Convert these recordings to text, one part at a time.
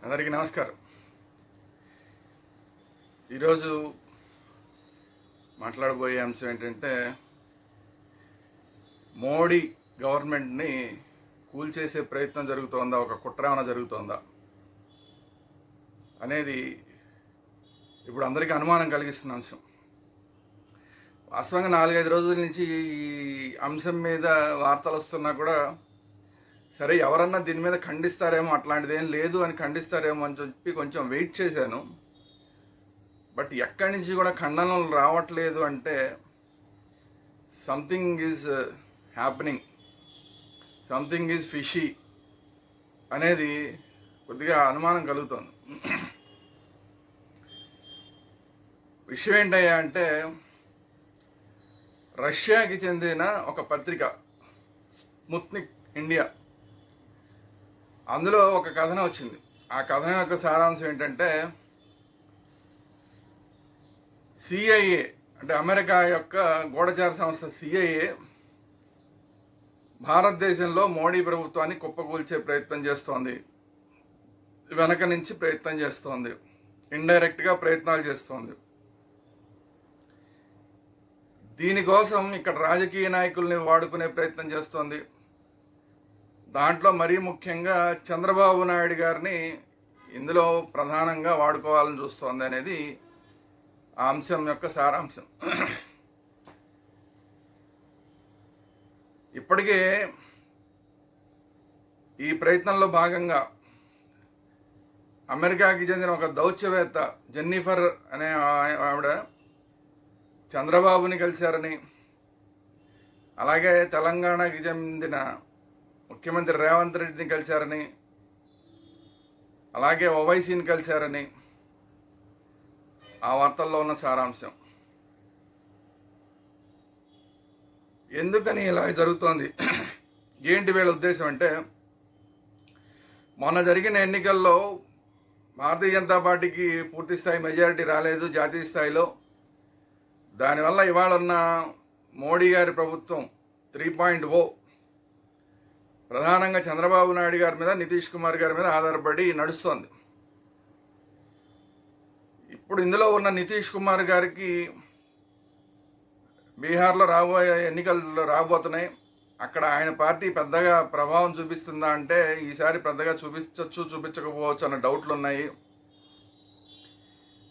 అందరికీ నమస్కారం. ఈరోజు మాట్లాడబోయే అంశం ఏంటంటే, మోడీ గవర్నమెంట్ని కూల్చేసే ప్రయత్నం జరుగుతోందా, ఒక కుట్ర ఏమైనా జరుగుతోందా అనేది ఇప్పుడు అందరికీ అనుమానం కలిగిస్తున్న అంశం. వాస్తవంగా 4-5 రోజుల నుంచి ఈ అంశం మీద వార్తలు వస్తున్నా కూడా, సరే ఎవరన్నా దీని మీద ఖండిస్తారేమో, అట్లాంటిది ఏం లేదు అని ఖండిస్తారేమో అని చెప్పి కొంచెం వెయిట్ చేశాను. బట్ ఎక్కడి నుంచి కూడా ఖండనలు రావట్లేదు అంటే something is happening, something is fishy అనేది కొద్దిగా అనుమానం కలుగుతోంది. విషయం ఏంటయ్యా అంటే, రష్యాకి చెందిన ఒక పత్రిక స్పుత్నిక్ ఇండియా, అందులో ఒక కథనం వచ్చింది. ఆ కథనం యొక్క సారాంశం ఏంటంటే, సిఐఏ అంటే అమెరికా యొక్క గూఢచార సంస్థ సిఐఏ భారతదేశంలో మోడీ ప్రభుత్వాన్ని కుప్పకూల్చే ప్రయత్నం చేస్తోంది, వెనక నుంచి ప్రయత్నం చేస్తోంది, ఇండైరెక్ట్గా ప్రయత్నాలు చేస్తోంది. దీనికోసం ఇక్కడ రాజకీయ నాయకుల్ని వాడుకునే ప్రయత్నం చేస్తోంది. దాంట్లో మరీ ముఖ్యంగా చంద్రబాబు నాయుడు గారిని ఇందులో ప్రధానంగా వాడుకోవాలని చూస్తోంది అనేది ఆ అంశం యొక్క సారాంశం. ఇప్పటికే ఈ ప్రయత్నంలో భాగంగా అమెరికాకి చెందిన ఒక దౌత్యవేత్త జెన్నిఫర్ అనే ఆవిడ చంద్రబాబుని కలిశారని, అలాగే తెలంగాణకి చెందిన ముఖ్యమంత్రి రేవంత్ రెడ్డిని కలిశారని, అలాగే ఓవైసీని కలిశారని ఆ వార్తల్లో ఉన్న సారాంశం. ఎందుకని ఇలా జరుగుతోంది, ఏంటి వీళ్ళ ఉద్దేశం అంటే, మొన్న జరిగిన ఎన్నికల్లో భారతీయ జనతా పార్టీకి పూర్తి స్థాయి మెజారిటీ రాలేదు జాతీయ స్థాయిలో. దానివల్ల ఇవాళ ఉన్న మోడీ గారి ప్రభుత్వం 3.0 ప్రధానంగా చంద్రబాబు నాయుడు గారి మీద, నితీష్ కుమార్ గారి మీద ఆధారపడి నడుస్తోంది. ఇప్పుడు ఇందులో ఉన్న నితీష్ కుమార్ గారికి బీహార్లో రాబోయే ఎన్నికలు రాబోతున్నాయి. అక్కడ ఆయన పార్టీ పెద్దగా ప్రభావం చూపిస్తుందా అంటే ఈసారి పెద్దగా చూపించకపోవచ్చు అన్న డౌట్లు ఉన్నాయి.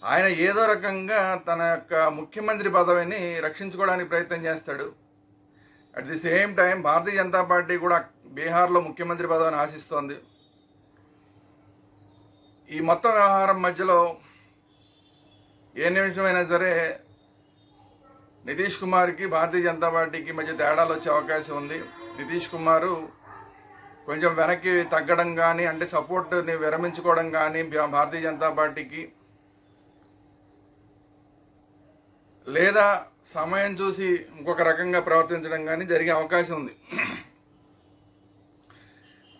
ఆయన ఏదో రకంగా తన యొక్క ముఖ్యమంత్రి పదవిని రక్షించుకోవడానికి ప్రయత్నం చేస్తాడు. At the same time Bharatiya Janata party కూడా బీహార్లో ముఖ్యమంత్రి పదవిని ఆశిస్తోంది. ఈ మొత్తం వ్యవహారం మధ్యలో ఏ నిమిషమైనా సరే నితీష్ కుమార్కి భారతీయ జనతా పార్టీకి మధ్య తేడాలు వచ్చే అవకాశం ఉంది. నితీష్ కుమారు కొంచెం వెనక్కి తగ్గడం కానీ, అంటే సపోర్ట్ని విరమించుకోవడం కానీ భారతీయ జనతా పార్టీకి, లేదా సమయం చూసి ఇంకొక రకంగా ప్రవర్తించడం కానీ జరిగే అవకాశం ఉంది.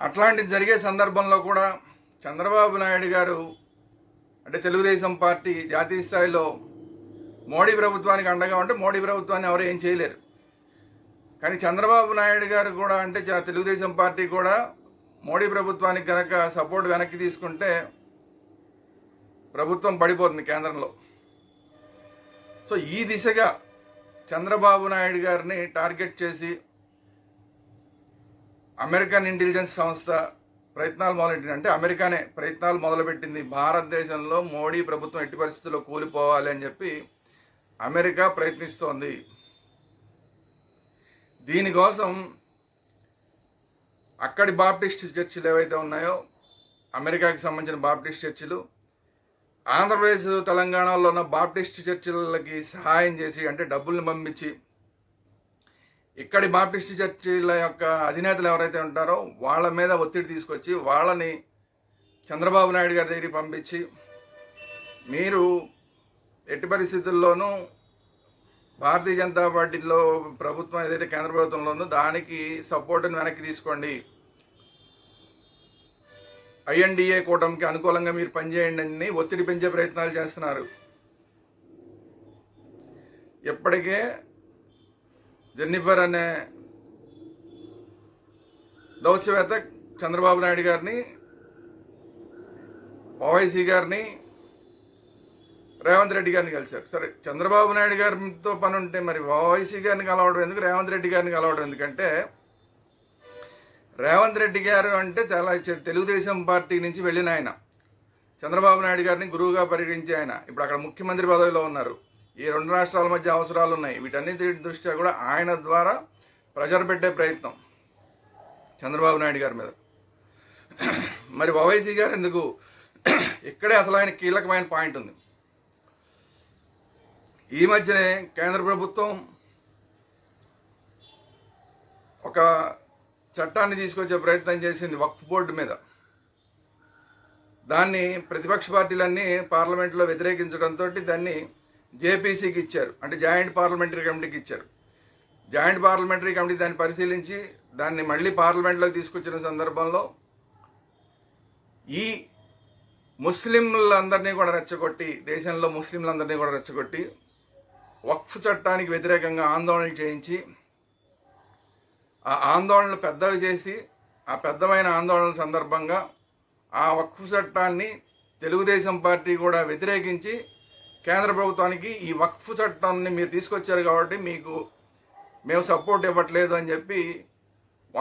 అట్లాంటిది జరిగే సందర్భంలో కూడా చంద్రబాబు నాయుడు గారు అంటే తెలుగుదేశం పార్టీ జాతీయ స్థాయిలో మోడీ ప్రభుత్వానికి అండగా ఉంటే మోడీ ప్రభుత్వాన్ని ఎవరు ఏం చేయలేరు. కానీ చంద్రబాబు నాయుడు గారు కూడా అంటే తెలుగుదేశం పార్టీ కూడా మోడీ ప్రభుత్వానికి కనుక సపోర్ట్ వెనక్కి తీసుకుంటే ప్రభుత్వం పడిపోతుంది కేంద్రంలో. సో ఈ దిశగా చంద్రబాబు నాయుడు గారిని టార్గెట్ చేసి అమెరికన్ ఇంటెలిజెన్స్ సంస్థ ప్రయత్నాలు మొదలెట్టింది. అంటే అమెరికానే ప్రయత్నాలు మొదలుపెట్టింది. భారతదేశంలో మోడీ ప్రభుత్వం ఎట్టి పరిస్థితుల్లో కూలిపోవాలి అని చెప్పి అమెరికా ప్రయత్నిస్తోంది. దీనికోసం అక్కడి బాప్టిస్ట్ చర్చిలు ఏవైతే ఉన్నాయో, అమెరికాకి సంబంధించిన బాప్టిస్ట్ చర్చిలు, ఆంధ్రప్రదేశ్ తెలంగాణలో ఉన్న బాప్టిస్ట్ చర్చిలకి సహాయం చేసి, అంటే డబ్బుల్ని పంపించి, ఇక్కడి బాప్టిస్ట్ చర్చిల యొక్క అధినేతలు ఎవరైతే ఉంటారో వాళ్ళ మీద ఒత్తిడి తీసుకొచ్చి వాళ్ళని చంద్రబాబు నాయుడు గారి దగ్గరికి పంపించి, మీరు ఎట్టి పరిస్థితుల్లోనూ భారతీయ జనతా పార్టీలో ప్రభుత్వం ఏదైతే కేంద్ర ప్రభుత్వంలో ఉందో దానికి సపోర్ట్ని వెనక్కి తీసుకోండి, ఐఎన్డిఏ కూటమికి అనుకూలంగా మీరు పనిచేయండి అని ఒత్తిడి పెంచే ప్రయత్నాలు చేస్తున్నారు. ఇప్పటికే జెన్నిఫర్ అనే దౌత్యవేత్త చంద్రబాబు నాయుడు గారిని ఓవైసీ గారిని రేవంత్ రెడ్డి గారిని కలిశారు. సరే, చంద్రబాబు నాయుడు గారితో పని ఉంటే మరి ఓవైసీ గారిని కలవడం ఎందుకు, రేవంత్ రెడ్డి గారిని కలవడం ఎందుకంటే, రేవంత్ రెడ్డి గారు అంటే చాలా తెలుగుదేశం పార్టీ నుంచి వెళ్ళిన ఆయన, చంద్రబాబు నాయుడు గారిని గురువుగా పరిగణించే ఆయన ఇప్పుడు అక్కడ ముఖ్యమంత్రి పదవిలో ఉన్నారు. ఈ రెండు రాష్ట్రాల మధ్య అవసరాలు ఉన్నాయి. వీటన్నిటి దృష్ట్యా కూడా ఆయన ద్వారా ప్రెషర్ పెట్టే ప్రయత్నం చంద్రబాబు నాయుడు గారి మీద. మరి ఓవైసీ గారు ఎందుకు, ఇక్కడే అసలు ఆయన కీలకమైన పాయింట్ ఉంది. ఈ మధ్యనే కేంద్ర ప్రభుత్వం ఒక చట్టాన్ని తీసుకొచ్చే ప్రయత్నం చేసింది వక్ఫ్ బోర్డు మీద. దాన్ని ప్రతిపక్ష పార్టీలన్నీ పార్లమెంట్లో వ్యతిరేకించడంతో దాన్ని జేపీసీకి ఇచ్చారు, అంటే జాయింట్ పార్లమెంటరీ కమిటీకి ఇచ్చారు. జాయింట్ పార్లమెంటరీ కమిటీ దాన్ని పరిశీలించి దాన్ని మళ్ళీ పార్లమెంట్లోకి తీసుకొచ్చిన సందర్భంలో ఈ ముస్లింలందరినీ కూడా రెచ్చగొట్టి, దేశంలో ముస్లింలందరినీ కూడా రెచ్చగొట్టి వక్ఫ్ చట్టానికి వ్యతిరేకంగా ఆందోళన చేయించి, ఆ ఆందోళనలు పెద్దవి చేసి, ఆ పెద్దమైన ఆందోళనల సందర్భంగా ఆ వక్ఫ్ చట్టాన్ని తెలుగుదేశం పార్టీ కూడా వ్యతిరేకించి కేంద్ర ప్రభుత్వానికి ఈ వక్ఫ్ చట్టాన్ని మీరు తీసుకొచ్చారు కాబట్టి మీకు మేము సపోర్ట్ ఇవ్వట్లేదు అని చెప్పి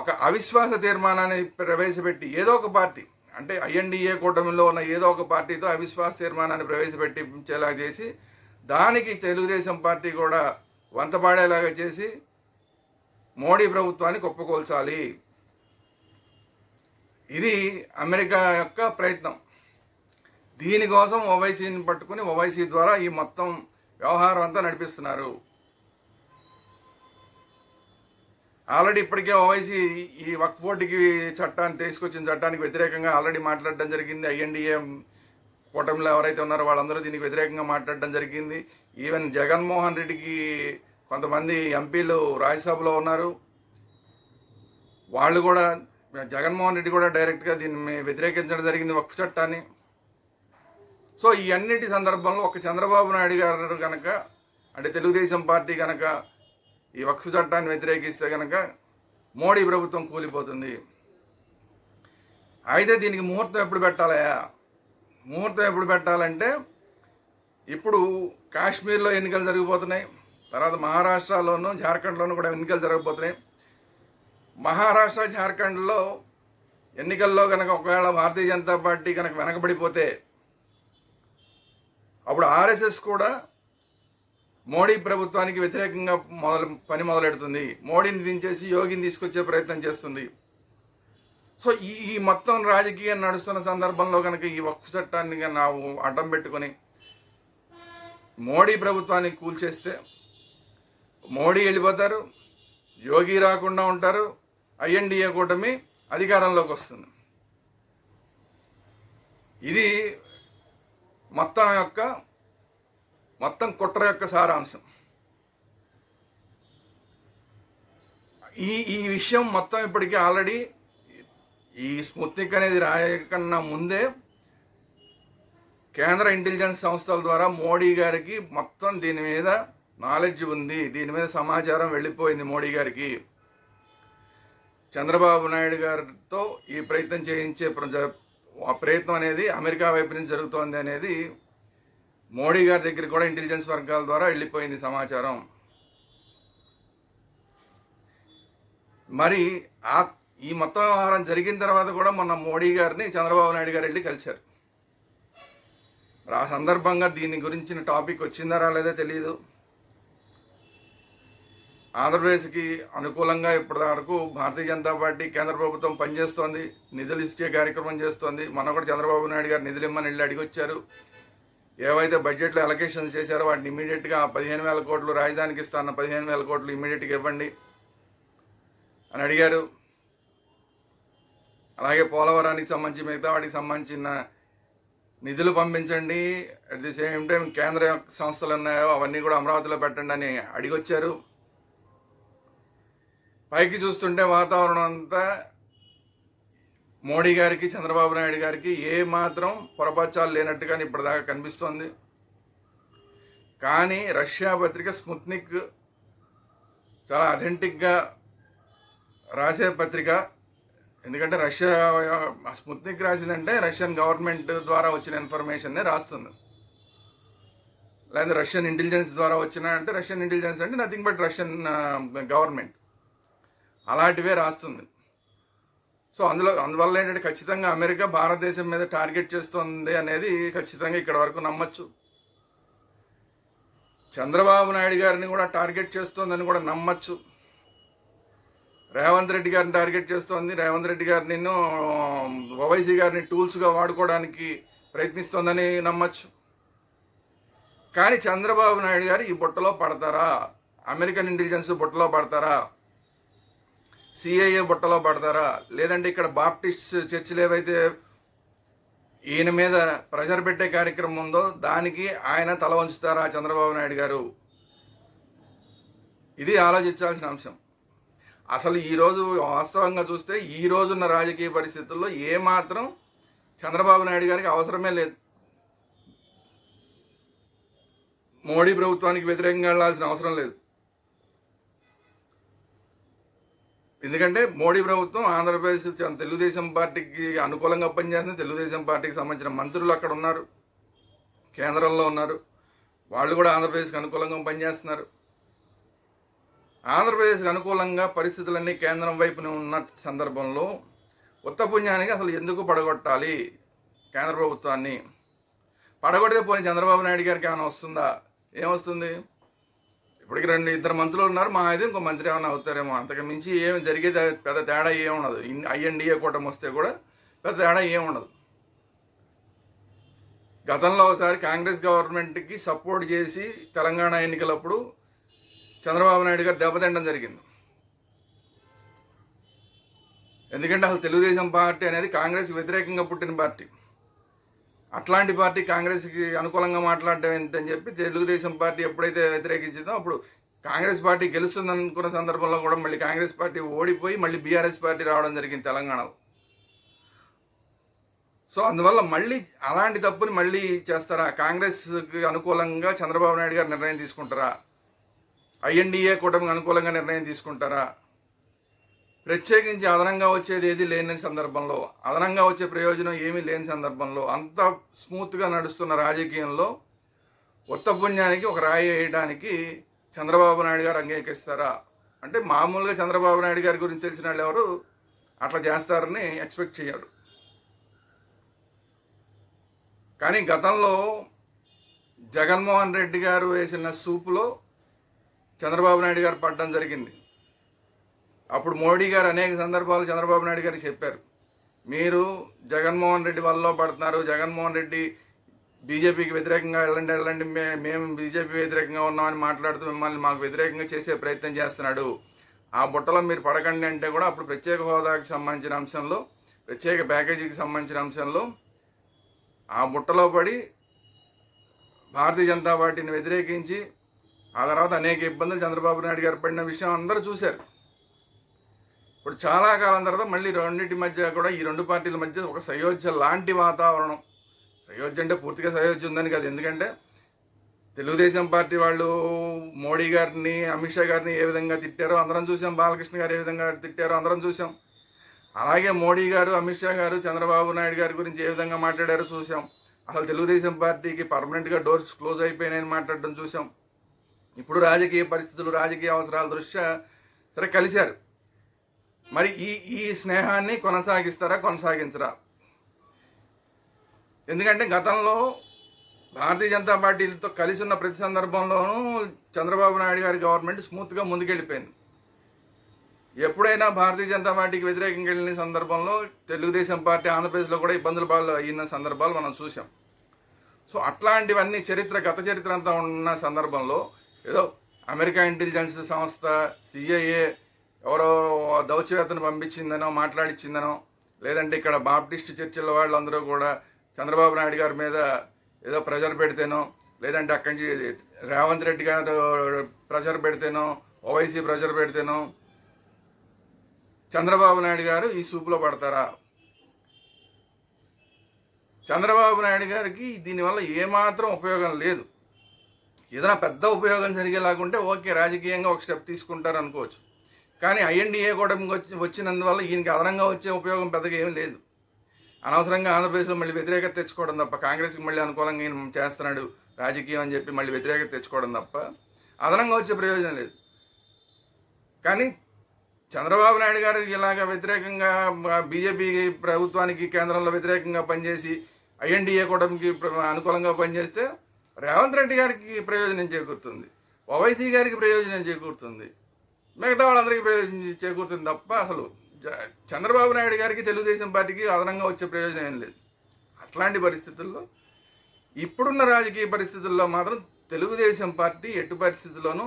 ఒక అవిశ్వాస తీర్మానాన్ని ప్రవేశపెట్టి, ఏదో ఒక పార్టీ అంటే ఐఎన్డీఏ కూటమిలో ఉన్న ఏదో ఒక పార్టీతో అవిశ్వాస తీర్మానాన్ని ప్రవేశపెట్టించేలాగా చేసి, దానికి తెలుగుదేశం పార్టీ కూడా వంతపాడేలాగా చేసి మోడీ ప్రభుత్వాన్ని కుప్పకూల్చాలి. ఇది అమెరికా యొక్క ప్రయత్నం. దీనికోసం ఓవైసీని పట్టుకుని ఓవైసీ ద్వారా ఈ మొత్తం వ్యవహారం అంతా నడిపిస్తున్నారు. ఆల్రెడీ ఇప్పటికే ఓవైసీ ఈ వక్ఫ్ బోర్డుకి చట్టాన్ని తీసుకొచ్చిన చట్టానికి వ్యతిరేకంగా ఆల్రెడీ మాట్లాడడం జరిగింది. ఐఎన్డీఏ కూటమిలో ఎవరైతే ఉన్నారో వాళ్ళందరూ దీనికి వ్యతిరేకంగా మాట్లాడడం జరిగింది. ఈవెన్ జగన్మోహన్ రెడ్డికి కొంతమంది ఎంపీలు రాజ్యసభలో ఉన్నారు, వాళ్ళు కూడా, జగన్మోహన్ రెడ్డి కూడా డైరెక్ట్గా దీన్ని వ్యతిరేకించడం జరిగింది వక్ఫ్ చట్టాన్ని. సో ఈ అన్నిటి సందర్భంలో ఒక చంద్రబాబు నాయుడు గారు కనుక, అంటే తెలుగుదేశం పార్టీ కనుక ఈ వక్ఫ్ చట్టాన్ని వ్యతిరేకిస్తే కనుక మోడీ ప్రభుత్వం కూలిపోతుంది. అయితే దీనికి ముహూర్తం ఎప్పుడు పెట్టాలయా? ముహూర్తం ఎప్పుడు పెట్టాలంటే, ఇప్పుడు కాశ్మీర్లో ఎన్నికలు జరిగిపోతున్నాయి, తర్వాత మహారాష్ట్రలోనూ జార్ఖండ్లోనూ కూడా ఎన్నికలు జరగబోతున్నాయి. మహారాష్ట్ర జార్ఖండ్లో ఎన్నికల్లో కనుక ఒకవేళ భారతీయ జనతా పార్టీ కనుక వెనకబడిపోతే అప్పుడు ఆర్ఎస్ఎస్ కూడా మోడీ ప్రభుత్వానికి వ్యతిరేకంగా పని మొదలెడుతుంది. మోడీని దించేసి యోగిని తీసుకొచ్చే ప్రయత్నం చేస్తుంది. సో ఈ మొత్తం రాజకీయం నడుస్తున్న సందర్భంలో కనుక ఈ వక్ఫ్ చట్టాన్ని ನಾವು అడ్డం పెట్టుకొని మోడీ ప్రభుత్వాన్ని కూల్చేస్తే మోడీ వెళ్ళిపోతారు, యోగి రాకుండా ఉంటారు, ఐఎన్డీఏ కూటమి అధికారంలోకి వస్తుంది. ఇది మొత్తం కుట్ర యొక్క సారాంశం. ఈ విషయం మొత్తం ఇప్పటికీ ఆల్రెడీ ఈ స్పుత్నిక్ అనేది రాయకన్నా ముందే కేంద్ర ఇంటెలిజెన్స్ సంస్థల ద్వారా మోడీ గారికి మొత్తం దీని మీద నాలెడ్జ్ ఉంది, దీని మీద సమాచారం వెళ్ళిపోయింది మోడీ గారికి. చంద్రబాబు నాయుడు గారితో ఈ ప్రయత్నం చేయించే ప్రయత్నం అనేది అమెరికా వైపు నుంచి జరుగుతోంది అనేది మోడీ గారి దగ్గరికి కూడా ఇంటెలిజెన్స్ వర్గాల ద్వారా వెళ్ళిపోయింది సమాచారం. మరి ఈ మొత్తం వ్యవహారం జరిగిన తర్వాత కూడా మొన్న మోడీ గారిని చంద్రబాబు నాయుడు గారు వెళ్ళి కలిశారు. ఆ సందర్భంగా దీని గురించిన టాపిక్ వచ్చిందా రాలేదో తెలియదు. ఆంధ్రప్రదేశ్కి అనుకూలంగా ఇప్పటివరకు భారతీయ జనతా పార్టీ కేంద్ర ప్రభుత్వం పనిచేస్తోంది, నిధులు ఇచ్చే కార్యక్రమం చేస్తోంది. మొన్న కూడా చంద్రబాబు నాయుడు గారు నిధులు ఇమ్మని వెళ్ళి అడిగొచ్చారు. ఏవైతే బడ్జెట్లో అలొకేషన్స్ చేశారో వాటిని ఇమీడియట్గా 15,000 కోట్లు రాజధానికి ఇస్తాన్న 15,000 కోట్లు ఇమీడియట్గా ఇవ్వండి అని అడిగారు. అలాగే పోలవరానికి సంబంధించి మిగతా వాటికి సంబంధించిన నిధులు పంపించండి, అట్ ది సేమ్ టైం కేంద్ర సంస్థలు ఉన్నాయో అవన్నీ కూడా అమరావతిలో పెట్టండి అని అడిగొచ్చారు. పైకి చూస్తుంటే వాతావరణం అంతా మోడీ గారికి చంద్రబాబు నాయుడు గారికి ఏ మాత్రం పొరపచ్చాలు లేనట్టుగానే ఇప్పటిదాకా కనిపిస్తోంది. కానీ రష్యా పత్రిక స్పుత్నిక్ చాలా అథెంటిక్గా రాసే పత్రిక, ఎందుకంటే రష్యా స్పుత్నిక్ రాసిందంటే రష్యన్ గవర్నమెంట్ ద్వారా వచ్చిన ఇన్ఫర్మేషన్నే రాస్తుంది. లేదా రష్యన్ ఇంటెలిజెన్స్ ద్వారా వచ్చిన అంటే రష్యన్ ఇంటెలిజెన్స్ అంటే నథింగ్ బట్ రష్యన్ గవర్నమెంట్ అలాంటివే రాస్తుంది. సో అందువల్ల ఏంటంటే ఖచ్చితంగా అమెరికా భారతదేశం మీద టార్గెట్ చేస్తుంది అనేది ఖచ్చితంగా ఇక్కడ వరకు నమ్మచ్చు. చంద్రబాబు నాయుడు గారిని కూడా టార్గెట్ చేస్తోందని కూడా నమ్మచ్చు. రేవంత్ రెడ్డి గారిని టార్గెట్ చేస్తోంది. రేవంత్ రెడ్డి గారిని ఓవైసీ గారిని టూల్స్గా వాడుకోవడానికి ప్రయత్నిస్తోందని నమ్మచ్చు. కానీ చంద్రబాబు నాయుడు గారు ఈ బుట్టలో పడతారా? అమెరికన్ ఇంటెలిజెన్స్ బుట్టలో పడతారా? సిఐఏ బుట్టలో పడతారా? లేదంటే ఇక్కడ బాప్టిస్ట్ చర్చిలు ఏవైతే ఈయన మీద ప్రెషర్ పెట్టే కార్యక్రమం ఉందో దానికి ఆయన తల వంచుతారా చంద్రబాబు నాయుడు గారు? ఇది ఆలోచించాల్సిన అంశం. అసలు ఈరోజు వాస్తవంగా చూస్తే ఈ రోజున్న రాజకీయ పరిస్థితుల్లో ఏమాత్రం చంద్రబాబు నాయుడు గారికి అవసరమే లేదు. మోడీ ప్రభుత్వానికి వ్యతిరేకంగా వెళ్ళాల్సిన అవసరం లేదు. ఎందుకంటే మోడీ ప్రభుత్వం ఆంధ్రప్రదేశ్ తెలుగుదేశం పార్టీకి అనుకూలంగా పనిచేస్తుంది. తెలుగుదేశం పార్టీకి సంబంధించిన మంత్రులు అక్కడ ఉన్నారు, కేంద్రంలో ఉన్నారు. వాళ్ళు కూడా ఆంధ్రప్రదేశ్కి అనుకూలంగా పనిచేస్తున్నారు. ఆంధ్రప్రదేశ్కి అనుకూలంగా పరిస్థితులన్నీ కేంద్రం వైపున ఉన్న సందర్భంలో ఉత్తపుణ్యానికి అసలు ఎందుకు పడగొట్టాలి కేంద్ర ప్రభుత్వాన్ని? పడగొడితే పోనీ చంద్రబాబు నాయుడు గారికి ఏమైనా వస్తుందా? ఏమొస్తుంది? ఇప్పటికి ఇద్దరు మంత్రులు ఉన్నారు, మా అయితే ఇంకో మంత్రి ఏమైనా అవుతారేమో. అంతకు మించి ఏమి జరిగేది పెద్ద తేడా ఏముండదు. ఐఎన్డిఏ కూటమి వస్తే కూడా పెద్ద తేడా ఏముండదు. గతంలో ఒకసారి కాంగ్రెస్ గవర్నమెంట్కి సపోర్ట్ చేసి తెలంగాణ ఎన్నికలప్పుడు చంద్రబాబు నాయుడు గారు దెబ్బతిండడం జరిగింది. ఎందుకంటే అసలు తెలుగుదేశం పార్టీ అనేది కాంగ్రెస్కి వ్యతిరేకంగా పుట్టిన పార్టీ. అట్లాంటి పార్టీ కాంగ్రెస్కి అనుకూలంగా మాట్లాడడం ఏంటని చెప్పి తెలుగుదేశం పార్టీ ఎప్పుడైతే వ్యతిరేకించిందో అప్పుడు కాంగ్రెస్ పార్టీ గెలుస్తుంది అనుకున్న సందర్భంలో కూడా మళ్ళీ కాంగ్రెస్ పార్టీ ఓడిపోయి మళ్ళీ బీఆర్ఎస్ పార్టీ రావడం జరిగింది తెలంగాణలో. సో అందువల్ల మళ్ళీ అలాంటి తప్పుని మళ్ళీ చేస్తారా? కాంగ్రెస్కి అనుకూలంగా చంద్రబాబు నాయుడు గారు నిర్ణయం తీసుకుంటారా? ఐఎన్డిఏ కూటమికి అనుకూలంగా నిర్ణయం తీసుకుంటారా? ప్రత్యేకించి అదనంగా వచ్చేది ఏది లేని సందర్భంలో, అదనంగా వచ్చే ప్రయోజనం ఏమీ లేని సందర్భంలో, అంత స్మూత్గా నడుస్తున్న రాజకీయంలో ఉత్తపుణ్యానికి ఒక రాయి వేయడానికి చంద్రబాబు నాయుడు గారు అంగీకరిస్తారా? అంటే మామూలుగా చంద్రబాబు నాయుడు గారి గురించి తెలిసిన వాళ్ళు ఎవరు అట్లా చేస్తారని ఎక్స్పెక్ట్ చేయరు. కానీ గతంలో జగన్మోహన్ రెడ్డి గారు వేసిన సూపులో చంద్రబాబు నాయుడు గారు పడడం జరిగింది. అప్పుడు మోడీ గారు అనేక సందర్భాలు చంద్రబాబు నాయుడు గారికి చెప్పారు, మీరు జగన్మోహన్ రెడ్డి వల్ల పడుతున్నారు, జగన్మోహన్ రెడ్డి బీజేపీకి వ్యతిరేకంగా వెళ్ళండి, మేము బీజేపీ వ్యతిరేకంగా ఉన్నామని మాట్లాడుతూ మిమ్మల్ని మాకు వ్యతిరేకంగా చేసే ప్రయత్నం చేస్తున్నాడు, ఆ బుట్టలో మీరు పడకండి అంటే కూడా అప్పుడు ప్రత్యేక హోదాకి సంబంధించిన అంశంలో, ప్రత్యేక ప్యాకేజీకి సంబంధించిన అంశంలో ఆ బుట్టలో పడి భారతీయ జనతా పార్టీని వ్యతిరేకించి ఆ తర్వాత అనేక ఇబ్బందులు చంద్రబాబు నాయుడు గారు పడిన విషయం అందరూ చూశారు. ఇప్పుడు చాలా కాలం తర్వాత మళ్ళీ రెండింటి మధ్య కూడా ఈ రెండు పార్టీల మధ్య ఒక సయోధ్య లాంటి వాతావరణం. సయోధ్య అంటే పూర్తిగా సయోధ్య ఉందని కాదు, ఎందుకంటే తెలుగుదేశం పార్టీ వాళ్ళు మోడీ గారిని అమిత్ షా గారిని ఏ విధంగా తిట్టారో అందరం చూసాం, బాలకృష్ణ గారు ఏ విధంగా తిట్టారో అందరం చూసాం. అలాగే మోడీ గారు అమిత్ షా గారు చంద్రబాబు నాయుడు గారి గురించి ఏ విధంగా మాట్లాడారో చూసాం. అసలు తెలుగుదేశం పార్టీకి పర్మనెంట్గా డోర్స్ క్లోజ్ అయిపోయినాయని మాట్లాడడం చూసాం. ఇప్పుడు రాజకీయ పరిస్థితులు, రాజకీయ అవసరాల దృష్ట్యా సరే కలిశారు. మరి ఈ స్నేహాన్ని కొనసాగిస్తారా, కొనసాగించరా? ఎందుకంటే గతంలో భారతీయ జనతా పార్టీలతో కలిసి ఉన్న ప్రతి సందర్భంలోనూ చంద్రబాబు నాయుడు గారి గవర్నమెంట్ స్మూత్గా ముందుకెళ్ళిపోయింది. ఎప్పుడైనా భారతీయ జనతా పార్టీకి వ్యతిరేకంగా వెళ్ళిన సందర్భంలో తెలుగుదేశం పార్టీ ఆంధ్రప్రదేశ్లో కూడా ఇబ్బందులు బాగా అయిన సందర్భాలు మనం చూసాం. సో అట్లాంటివన్నీ గత చరిత్ర అంతా ఉన్న సందర్భంలో ఏదో అమెరికా ఇంటెలిజెన్స్ సంస్థ సిఐఏ ఎవరో దౌత్యవేత్తను పంపించిందనో మాట్లాడిచ్చిందనో, లేదంటే ఇక్కడ బాప్టిస్ట్ చర్చిల వాళ్ళందరూ కూడా చంద్రబాబు నాయుడు గారి మీద ఏదో ప్రెషర్ పెడితేనో, లేదంటే అక్కడి నుంచి రేవంత్ రెడ్డి గారు ప్రెషర్ పెడితేనో, ఓవైసీ ప్రెషర్ పెడితేనో చంద్రబాబు నాయుడు గారు ఈ సూపులో పడతారా? చంద్రబాబు నాయుడు గారికి దీనివల్ల ఏమాత్రం ఉపయోగం లేదు. ఏదైనా పెద్ద ఉపయోగం జరిగేలాగుంటే ఓకే, రాజకీయంగా ఒక స్టెప్ తీసుకుంటారు అనుకోవచ్చు. కానీ ఐఎన్డీఏ కూడా వచ్చినందువల్ల ఈయనకి అదనంగా వచ్చే ఉపయోగం పెద్దగా ఏమీ లేదు. అనవసరంగా ఆంధ్రప్రదేశ్లో మళ్ళీ వ్యతిరేకత తెచ్చుకోవడం తప్ప, కాంగ్రెస్కి మళ్ళీ అనుకూలంగా ఈయన చేస్తున్నాడు రాజకీయం అని చెప్పి మళ్ళీ వ్యతిరేకత తెచ్చుకోవడం తప్ప అదనంగా వచ్చే ప్రయోజనం లేదు. కానీ చంద్రబాబు నాయుడు గారు ఇలాగ వ్యతిరేకంగా బీజేపీ ప్రభుత్వానికి కేంద్రంలో వ్యతిరేకంగా పనిచేసి ఐఎన్డీఏ కూటమికి అనుకూలంగా పనిచేస్తే రేవంత్ రెడ్డి గారికి ప్రయోజనం చేకూరుతుంది, ఓవైసీ గారికి ప్రయోజనం చేకూరుతుంది, మిగతా వాళ్ళందరికీ ప్రయోజనం చేకూరుతుంది తప్ప అసలు చంద్రబాబు నాయుడు గారికి తెలుగుదేశం పార్టీకి అదనంగా వచ్చే ప్రయోజనం ఏం లేదు. అట్లాంటి పరిస్థితుల్లో ఇప్పుడున్న రాజకీయ పరిస్థితుల్లో మాత్రం తెలుగుదేశం పార్టీ ఎట్టి పరిస్థితుల్లోనూ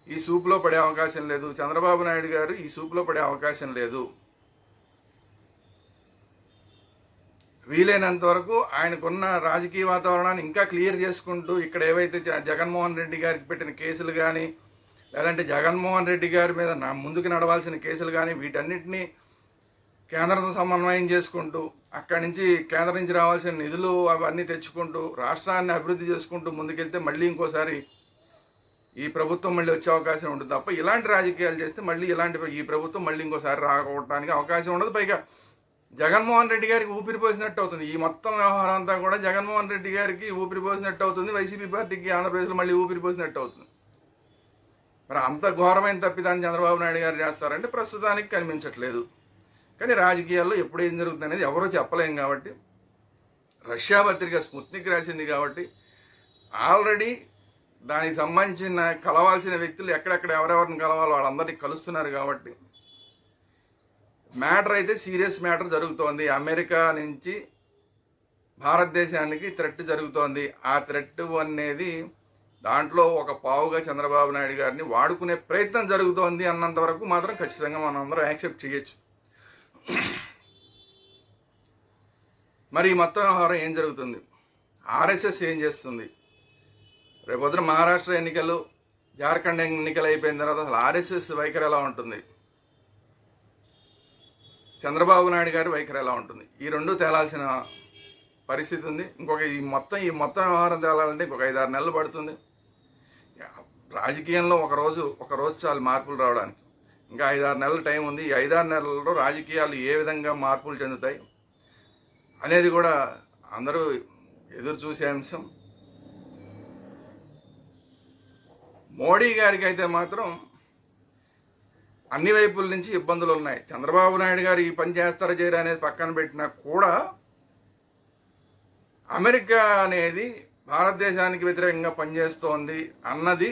ఈ సూపులో పడే అవకాశం లేదు. చంద్రబాబు నాయుడు గారు ఈ సూపులో పడే అవకాశం లేదు. వీలైనంత వరకు ఆయనకున్న రాజకీయ వాతావరణాన్ని ఇంకా క్లియర్ చేసుకుంటూ ఇక్కడ ఏవైతే జగన్మోహన్ రెడ్డి గారికి పెట్టిన కేసులు కానీ, లేదంటే జగన్మోహన్ రెడ్డి గారి మీద ముందుకు నడవాల్సిన కేసులు కానీ, వీటన్నిటినీ కేంద్రంతో సమన్వయం చేసుకుంటూ అక్కడి నుంచి కేంద్రం నుంచి రావాల్సిన నిధులు అవన్నీ తెచ్చుకుంటూ రాష్ట్రాన్ని అభివృద్ధి చేసుకుంటూ ముందుకెళ్తే మళ్ళీ ఇంకోసారి ఈ ప్రభుత్వం మళ్ళీ వచ్చే అవకాశం ఉంటుంది తప్ప ఇలాంటి రాజకీయాలు చేస్తే మళ్ళీ ఈ ప్రభుత్వం మళ్ళీ ఇంకోసారి రాకపోవడానికి అవకాశం ఉండదు. పైగా జగన్మోహన్ రెడ్డి గారికి ఊపిరి పోసినట్టు అవుతుంది. ఈ మొత్తం వ్యవహారం అంతా కూడా జగన్మోహన్ రెడ్డి గారికి ఊపిరి పోసినట్టు అవుతుంది, వైసీపీ పార్టీకి ఆంధ్రప్రదేశ్లో మళ్ళీ ఊపిరి పోసినట్టు అవుతుంది. మరి అంత ఘోరమైన తప్పిదాన్ని చంద్రబాబు నాయుడు గారు చేస్తారంటే ప్రస్తుతానికి కనిపించట్లేదు. కానీ రాజకీయాల్లో ఎప్పుడు ఏం జరుగుతుంది అనేది ఎవరో చెప్పలేం. కాబట్టి రష్యా పత్రిక స్పుత్నిక్ రాసింది కాబట్టి ఆల్రెడీ దానికి సంబంధించిన కలవాల్సిన వ్యక్తులు ఎక్కడెక్కడ ఎవరెవరిని కలవాలో వాళ్ళందరినీ కలుస్తున్నారు. కాబట్టి మ్యాటర్ అయితే సీరియస్ మ్యాటర్ జరుగుతోంది. అమెరికా నుంచి భారతదేశానికి థ్రెట్ జరుగుతోంది. ఆ థ్రెట్ అనేది దాంట్లో ఒక పావుగా చంద్రబాబు నాయుడు గారిని వాడుకునే ప్రయత్నం జరుగుతోంది అన్నంత వరకు మాత్రం ఖచ్చితంగా మనం అందరం యాక్సెప్ట్ చేయొచ్చు. మరి ఈ మొత్తం వ్యవహారం ఏం జరుగుతుంది, ఆర్ఎస్ఎస్ ఏం చేస్తుంది, రేపొద్దున మహారాష్ట్ర ఎన్నికలు, జార్ఖండ్ ఎన్నికలు అయిపోయిన తర్వాత అసలు ఆర్ఎస్ఎస్ వైఖరి ఎలా ఉంటుంది, చంద్రబాబు నాయుడు గారి వైఖరి ఎలా ఉంటుంది, ఈ రెండు తేలాల్సిన పరిస్థితి ఉంది. ఈ మొత్తం వ్యవహారం తేలాలంటే ఇంకొక 5-6 నెలలు పడుతుంది. రాజకీయంలో ఒకరోజు చాలు మార్పులు రావడానికి. ఇంకా 5-6 నెలల టైం ఉంది. ఈ 5-6 నెలల్లో రాజకీయాలు ఏ విధంగా మార్పులు చెందుతాయి అనేది కూడా అందరూ ఎదురు చూసే అంశం. మోడీ గారికి అయితే మాత్రం అన్ని వైపుల నుంచి ఇబ్బందులు ఉన్నాయి. చంద్రబాబు నాయుడు గారు ఈ పని చేస్తారా చేయరా అనేది పక్కన పెట్టినా కూడా అమెరికా అనేది భారతదేశానికి వ్యతిరేకంగా పనిచేస్తోంది అన్నది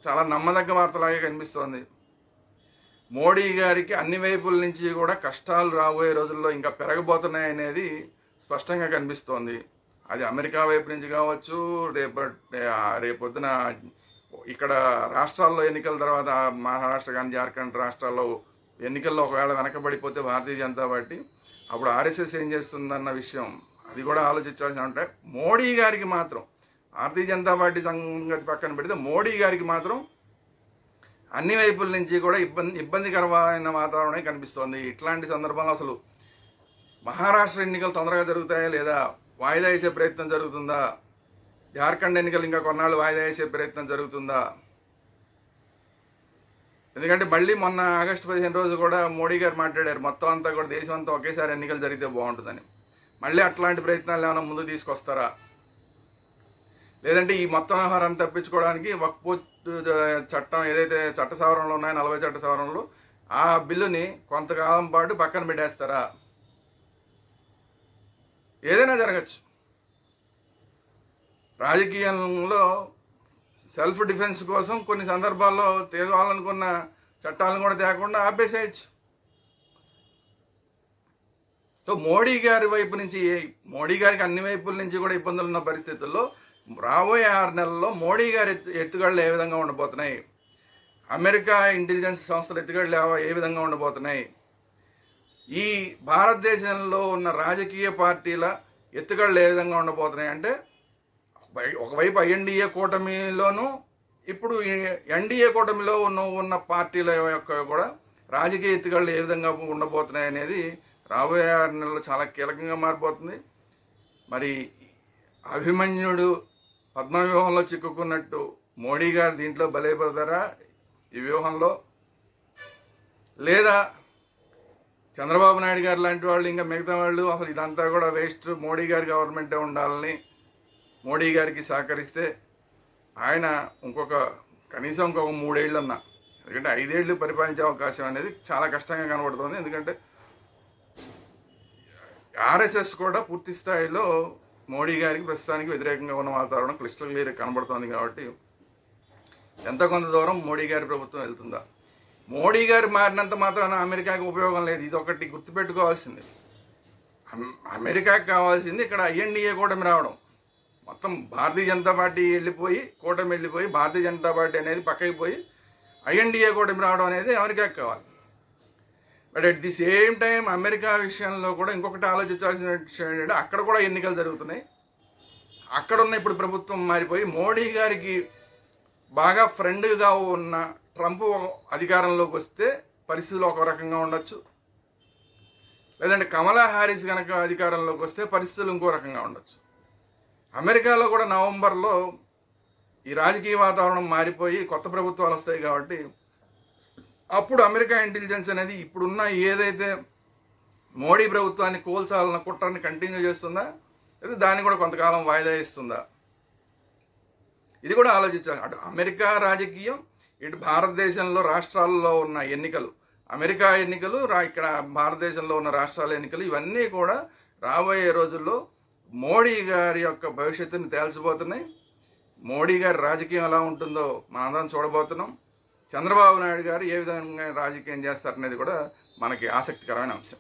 చాలా నమ్మదగ్గ వార్తలాగే కనిపిస్తోంది. మోడీ గారికి అన్ని వైపుల నుంచి కూడా కష్టాలు రాబోయే రోజుల్లో ఇంకా పెరగబోతున్నాయి అనేది స్పష్టంగా కనిపిస్తోంది. అది అమెరికా వైపు నుంచి కావచ్చు, రేపొద్దున ఇక్కడ రాష్ట్రాల్లో ఎన్నికల తర్వాత మహారాష్ట్ర కానీ జార్ఖండ్ రాష్ట్రాల్లో ఎన్నికల్లో ఒకవేళ వెనకబడిపోతే భారతీయ జనతా పార్టీ అప్పుడు ఆర్ఎస్ఎస్ ఏం చేస్తుందన్న విషయం అది కూడా ఆలోచించాల్సి ఉంటే, మోడీ గారికి మాత్రం భారతీయ జనతా పార్టీ సంగతి పక్కన పెడితే మోడీ గారికి మాత్రం అన్ని వైపుల నుంచి కూడా ఇబ్బందికరమైన వాతావరణం కనిపిస్తోంది. ఇట్లాంటి సందర్భంలో అసలు మహారాష్ట్ర ఎన్నికలు తొందరగా జరుగుతాయా లేదా వాయిదా వేసే ప్రయత్నం జరుగుతుందా, జార్ఖండ్ ఎన్నికలు ఇంకా కొన్నాళ్ళు వాయిదా వేసే ప్రయత్నం జరుగుతుందా? ఎందుకంటే మళ్ళీ మొన్న ఆగస్టు 15 రోజు కూడా మోడీ గారు మాట్లాడారు, మొత్తం అంతా కూడా దేశం అంతా ఒకేసారి ఎన్నికలు జరిగితే బాగుంటుందని. మళ్ళీ అట్లాంటి ప్రయత్నాలు ఏమైనా ముందు తీసుకొస్తారా, లేదంటే ఈ మొత్తం వ్యవహారాన్ని తప్పించుకోవడానికి వక్ఫ్ చట్టం ఏదైతే చట్ట సవరణలు ఉన్నాయో 40 చట్ట సవరణలు ఆ బిల్లుని కొంతకాలం పాటు పక్కన పెట్టేస్తారా? ఏదైనా జరగచ్చు. రాజకీయంలో సెల్ఫ్ డిఫెన్స్ కోసం కొన్ని సందర్భాల్లో తేవాలనుకున్న చట్టాలను కూడా తేకుండా ఆపేసేయచ్చు. సో మోడీ గారి వైపు నుంచి మోడీ గారికి అన్ని వైపుల నుంచి కూడా ఇబ్బందులు ఉన్న పరిస్థితుల్లో రాబోయే 6 నెలల్లో మోడీ గారి ఎత్తుగడలు ఏ విధంగా ఉండబోతున్నాయి, అమెరికా ఇంటెలిజెన్స్ సంస్థల ఎత్తుగడలు ఏ విధంగా ఉండబోతున్నాయి, ఈ భారతదేశంలో ఉన్న రాజకీయ పార్టీల ఎత్తుగడలు ఏ విధంగా ఉండబోతున్నాయి అంటే, ఒకవైపు ఐఎన్డీఏ కూటమిలోనూ ఇప్పుడు ఎన్డీఏ కూటమిలో ఉన్న పార్టీల యొక్క కూడా రాజకీయ ఎత్తుగడలు ఏ విధంగా ఉండబోతున్నాయి అనేది రాబోయే 6 నెలల్లో చాలా కీలకంగా మారిపోతుంది. మరి అభిమన్యుడు పద్మవ్యూహంలో చిక్కుకున్నట్టు మోడీ గారు దీంట్లో బలైపోతారా? ఈ వ్యూహంలో లేదా చంద్రబాబు నాయుడు గారు లాంటి వాళ్ళు ఇంకా మిగతా వాళ్ళు అసలు ఇదంతా కూడా వేస్ట్, మోడీ గారి గవర్నమెంటే ఉండాలని మోడీ గారికి సహకరిస్తే ఆయన కనీసం ఇంకొక 3 ఏళ్ళన్నా, ఎందుకంటే 5 ఏళ్ళు పరిపాలించే అవకాశం అనేది చాలా కష్టంగా కనబడుతుంది. ఎందుకంటే ఆర్ఎస్ఎస్ కూడా పూర్తి స్థాయిలో మోడీ గారికి ప్రస్తుతానికి వ్యతిరేకంగా ఉన్న వాతావరణం క్లిస్టల్ క్లియర్ కనబడుతోంది. కాబట్టి ఎంత కొంత దూరం మోడీ గారి ప్రభుత్వం వెళ్తుందా? మోడీ గారు మారినంత మాత్రాన అమెరికాకి ఉపయోగం లేదు. ఇది ఒకటి గుర్తుపెట్టుకోవాల్సింది. అమెరికాకి కావాల్సింది ఇక్కడ ఐఎన్డీఏ కూటమి రావడం. మొత్తం భారతీయ జనతా పార్టీ కూటమి వెళ్ళిపోయి భారతీయ జనతా పార్టీ అనేది పక్కకి పోయి ఐఎన్డీఏ కూటమి రావడం అనేది అమెరికాకి కావాలి. But at the same time America విషయంలో కూడా ఇంకొకటి ఆలోచించాల్సిన విషయం ఏంటంటే అక్కడ కూడా ఎన్నికలు జరుగుతున్నాయి. అక్కడున్న ఇప్పుడు ప్రభుత్వం మారిపోయి మోడీ గారికి బాగా ఫ్రెండ్గా ఉన్న ట్రంప్ అధికారంలోకి వస్తే పరిస్థితులు ఒక రకంగా ఉండొచ్చు. లేదంటే కమలా హ్యారిస్ కనుక అధికారంలోకి వస్తే పరిస్థితులు ఇంకో రకంగా ఉండొచ్చు. అమెరికాలో కూడా నవంబర్లో ఈ రాజకీయ వాతావరణం మారిపోయి కొత్త ప్రభుత్వాలు వస్తాయి. కాబట్టి అప్పుడు అమెరికా ఇంటెలిజెన్స్ అనేది ఇప్పుడున్న ఏదైతే మోడీ ప్రభుత్వాన్ని కోల్చాలన్న కుట్రని కంటిన్యూ చేస్తుందా, లేదా దాన్ని కూడా కొంతకాలం వాయిదా ఇస్తుందా, ఇది కూడా ఆలోచించాలి. అటు అమెరికా రాజకీయం, ఇటు భారతదేశంలో రాష్ట్రాల్లో ఉన్న ఎన్నికలు, అమెరికా ఎన్నికలు, ఇక్కడ భారతదేశంలో ఉన్న రాష్ట్రాల ఎన్నికలు, ఇవన్నీ కూడా రాబోయే రోజుల్లో మోడీ గారి యొక్క భవిష్యత్తుని తేల్చబోతున్నాయి. మోడీ గారి రాజకీయం ఎలా ఉంటుందో మనందరం చూడబోతున్నాం. చంద్రబాబు నాయుడు గారు ఏ విధంగా రాజకీయం చేస్తారనేది కూడా మనకి ఆసక్తికరమైన అంశం.